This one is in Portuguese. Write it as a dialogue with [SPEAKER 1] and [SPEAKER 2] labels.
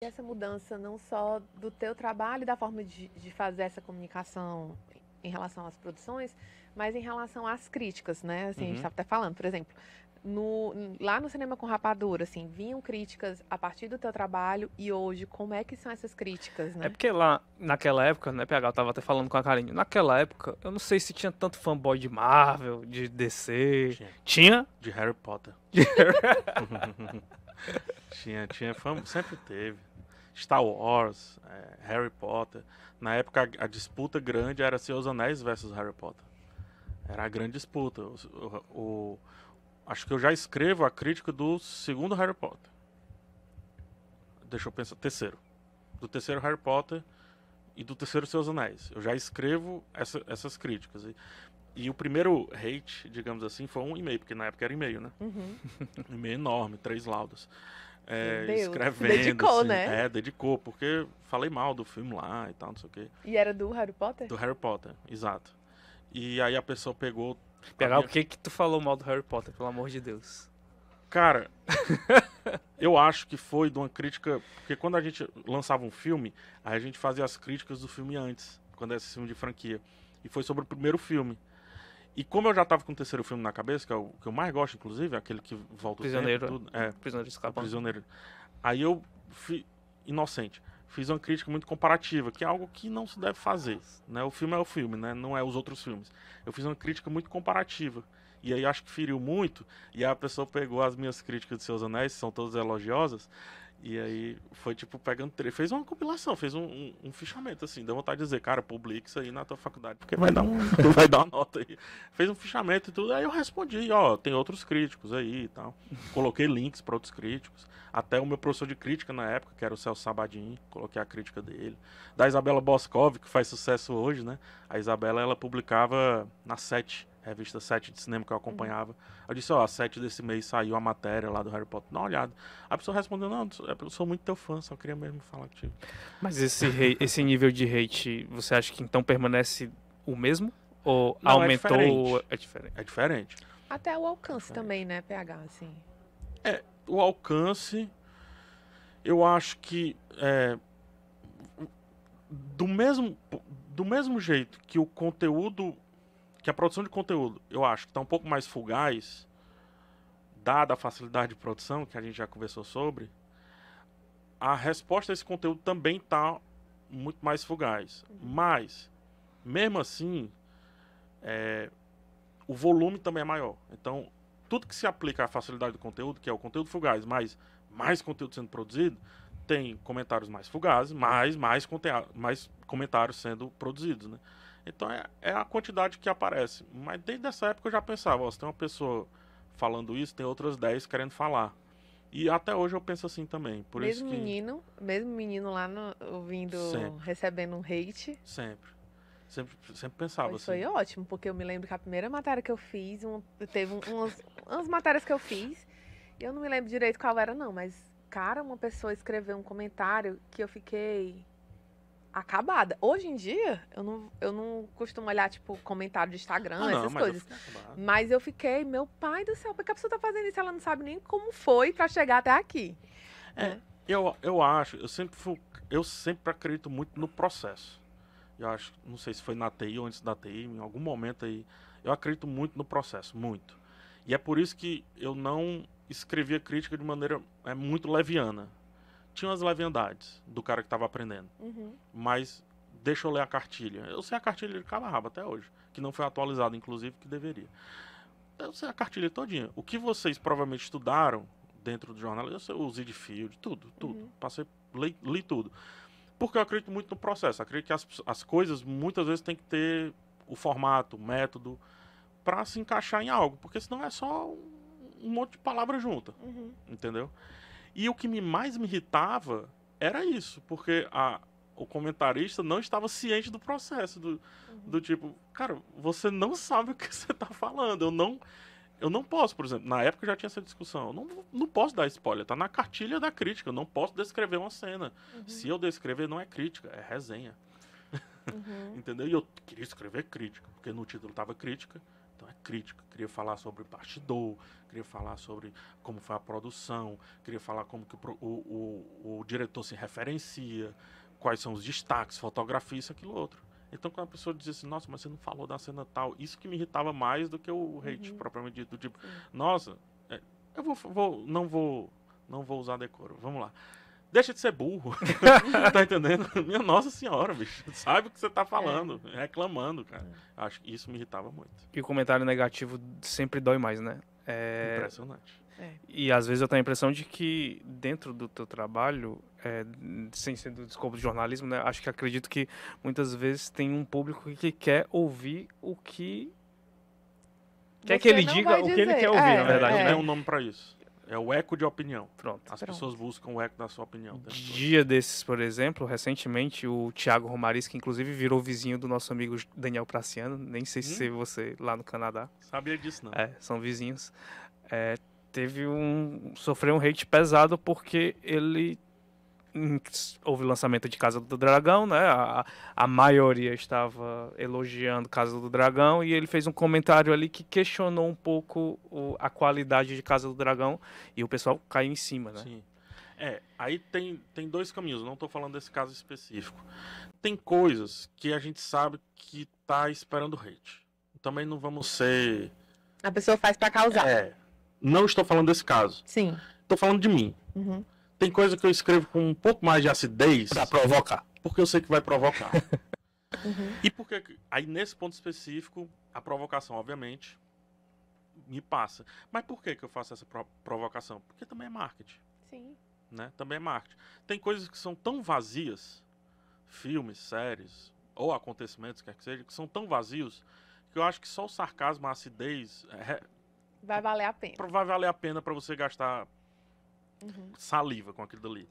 [SPEAKER 1] E essa mudança não só do teu trabalho, da forma de fazer essa comunicação em relação às produções, mas em relação às críticas, né? Assim, a gente
[SPEAKER 2] Uhum.
[SPEAKER 1] estava até falando, por exemplo, lá no Cinema com Rapadura, assim, vinham críticas a partir do teu trabalho e hoje, como é que são essas críticas,
[SPEAKER 3] É
[SPEAKER 1] né?
[SPEAKER 3] porque lá, naquela época, né, PH, eu tava até falando com a Karine, naquela época, eu não sei se tinha tanto fanboy de Marvel, de DC.
[SPEAKER 2] Tinha.
[SPEAKER 3] Tinha?
[SPEAKER 2] De Harry Potter. Tinha fama, sempre teve. Star Wars, Harry Potter. Na época a disputa grande era Senhor dos Anéis versus Harry Potter. Era a grande disputa. Acho que eu já escrevo a crítica do segundo Harry Potter. Deixa eu pensar. Terceiro. Do terceiro Harry Potter e do terceiro Senhor dos Anéis. Eu já escrevo essas críticas. E o primeiro hate, digamos assim, foi um e-mail, porque na época era e-mail, né?
[SPEAKER 1] Uhum.
[SPEAKER 2] Um e-mail enorme, 3 laudas.
[SPEAKER 1] Meu Deus,
[SPEAKER 2] Escrevendo.
[SPEAKER 1] dedicou,
[SPEAKER 2] assim,
[SPEAKER 1] né?
[SPEAKER 2] Dedicou, porque falei mal do filme lá e tal, não sei o quê.
[SPEAKER 1] E era do Harry Potter?
[SPEAKER 2] Do Harry Potter, exato. E aí a pessoa pegou.
[SPEAKER 3] PH, o que que tu falou mal do Harry Potter, pelo amor de Deus?
[SPEAKER 2] Cara, eu acho que foi de uma crítica. Porque quando a gente lançava um filme, aí a gente fazia as críticas do filme antes, quando era esse filme de franquia. E foi sobre o primeiro filme. E como eu já tava com o terceiro filme na cabeça, que é o que eu mais gosto, inclusive, aquele que volta o tempo,
[SPEAKER 3] Prisioneiro.
[SPEAKER 2] tudo.
[SPEAKER 3] Prisioneiro de
[SPEAKER 2] O
[SPEAKER 3] Azkaban.
[SPEAKER 2] Prisioneiro. Aí eu inocente. Fiz uma crítica muito comparativa, que é algo que não se deve fazer. Né? O filme é o filme, né? Não é os outros filmes. Eu fiz uma crítica muito comparativa. E aí acho que feriu muito. E aí a pessoa pegou as minhas críticas de Seus Anéis, que são todas elogiosas. E aí foi tipo pegando. Fez uma compilação, fez um fichamento, assim. Deu vontade de dizer, cara, publica isso aí na tua faculdade, porque vai dar, vai dar uma nota aí. Fez um fichamento e tudo. Aí eu respondi, ó, tem outros críticos aí e tal. Coloquei links para outros críticos. Até o meu professor de crítica na época, que era o Celso Sabadin, coloquei a crítica dele. Da Isabela Boscov, que faz sucesso hoje, né? A Isabela, ela publicava na Sete, revista 7 de cinema que eu acompanhava. Eu disse, ó, a 7 desse mês saiu a matéria lá do Harry Potter. Dá uma olhada. A pessoa respondeu, não, eu sou muito teu fã, só queria mesmo falar contigo.
[SPEAKER 3] Mas esse nível de hate, você acha que então permanece o mesmo? Ou
[SPEAKER 2] Não,
[SPEAKER 3] aumentou?
[SPEAKER 2] é diferente. É diferente.
[SPEAKER 1] Até o alcance também, né, PH, assim.
[SPEAKER 2] O alcance, eu acho que do mesmo jeito que o conteúdo, que a produção de conteúdo, eu acho que está um pouco mais fugaz, dada a facilidade de produção, que a gente já conversou sobre, a resposta a esse conteúdo também está muito mais fugaz. Mas, mesmo assim, o volume também é maior. Então, tudo que se aplica à facilidade do conteúdo, que é o conteúdo fugaz, mais conteúdo sendo produzido, tem comentários mais fugazes, mais comentários sendo produzidos, né? Então é a quantidade que aparece. Mas desde essa época eu já pensava, ó, se tem uma pessoa falando isso, tem outras 10 querendo falar. E até hoje eu penso assim também. Por
[SPEAKER 1] Mesmo
[SPEAKER 2] isso que
[SPEAKER 1] menino lá ouvindo,
[SPEAKER 2] Sempre.
[SPEAKER 1] recebendo um hate.
[SPEAKER 2] sempre pensava
[SPEAKER 1] Pois
[SPEAKER 2] assim.
[SPEAKER 1] foi ótimo, porque eu me lembro que a primeira matéria que eu fiz, teve umas matérias que eu fiz, e eu não me lembro direito qual era não, mas, cara, uma pessoa escreveu um comentário que eu fiquei acabada. Hoje em dia, eu não costumo olhar, tipo, comentário de Instagram, essas
[SPEAKER 2] Mas eu
[SPEAKER 1] coisas.
[SPEAKER 2] fiquei acabado.
[SPEAKER 1] Mas eu fiquei, meu pai do céu, por que a pessoa tá fazendo isso? Ela não sabe nem como foi pra chegar até aqui. Né?
[SPEAKER 2] Eu acho, eu sempre acredito muito no processo. Eu acho, não sei se foi na TI ou antes da TI, em algum momento aí, eu acredito muito no processo, muito. E é por isso que eu não escrevia crítica de maneira muito leviana. Tinha umas leviandades do cara que estava aprendendo, mas deixa eu ler a cartilha. Eu sei a cartilha de cabo a rabo até hoje, que não foi atualizada, inclusive, que deveria. Eu sei a cartilha todinha. O que vocês provavelmente estudaram dentro do jornal, eu sei o Zid Field, tudo. Passei, li tudo. Porque eu acredito muito no processo. Acredito que as coisas muitas vezes tem que ter o formato, o método, para se encaixar em algo. Porque senão é só um monte de palavra junta. Entendeu? E o que mais me irritava era isso. Porque o comentarista não estava ciente do processo. Do tipo, cara, você não sabe o que você está falando. Eu não posso, por exemplo, na época já tinha essa discussão. Eu não posso dar spoiler, tá na cartilha da crítica. Eu não posso descrever uma cena. Se eu descrever, não é crítica, é resenha. Entendeu? E eu queria escrever crítica, porque no título tava crítica, então é crítica, queria falar sobre bastidor, queria falar sobre como foi a produção, queria falar como que o diretor se referencia, quais são os destaques, fotografia, isso, aquilo, outro. Então, quando a pessoa dizia assim, nossa, mas você não falou da cena tal, isso que me irritava mais do que o hate propriamente dito, do tipo, nossa, eu não vou usar decoro, vamos lá. Deixa de ser burro, tá entendendo? Minha Nossa Senhora, bicho, sabe o que você tá falando, reclamando, cara. Acho que isso me irritava muito.
[SPEAKER 3] E o comentário negativo sempre dói mais, né?
[SPEAKER 2] Impressionante.
[SPEAKER 3] E às vezes eu tenho a impressão de que dentro do teu trabalho, sem ser do escopo do jornalismo, né? Acho que acredito que muitas vezes tem um público que quer ouvir o que... Quer que ele diga o que ele quer ouvir, na verdade.
[SPEAKER 2] Tem um nome pra isso. É o eco de opinião.
[SPEAKER 3] Pronto.
[SPEAKER 2] As pessoas buscam o eco da sua opinião.
[SPEAKER 3] Dia desses, por exemplo, recentemente, o Thiago Romariz, que inclusive virou vizinho do nosso amigo Daniel Praciano, nem sei se você lá no Canadá.
[SPEAKER 2] Sabia disso, não.
[SPEAKER 3] São vizinhos. Sofreu um hate pesado porque ele... Houve o lançamento de Casa do Dragão, né? A maioria estava elogiando Casa do Dragão e ele fez um comentário ali que questionou um pouco a qualidade de Casa do Dragão e o pessoal caiu em cima, né?
[SPEAKER 2] Sim. Aí tem dois caminhos, não estou falando desse caso específico. Tem coisas que a gente sabe que tá esperando hate. Também não vamos ser...
[SPEAKER 1] A pessoa faz pra causar.
[SPEAKER 2] Não estou falando desse caso.
[SPEAKER 1] Sim.
[SPEAKER 2] Estou falando de mim.
[SPEAKER 1] Uhum.
[SPEAKER 2] Tem coisa que eu escrevo com um pouco mais de acidez.
[SPEAKER 3] Pra provocar.
[SPEAKER 2] Porque eu sei que vai provocar.
[SPEAKER 1] Uhum.
[SPEAKER 2] E porque... Aí, nesse ponto específico, a provocação, obviamente, me passa. Mas por que eu faço essa provocação? Porque também é marketing.
[SPEAKER 1] Sim.
[SPEAKER 2] Né? Também é marketing. Tem coisas que são tão vazias, filmes, séries, ou acontecimentos, quer que seja, que são tão vazios, que eu acho que só o sarcasmo, a acidez...
[SPEAKER 1] Vai valer a pena.
[SPEAKER 2] Vai valer a pena para você gastar saliva com aquilo dali.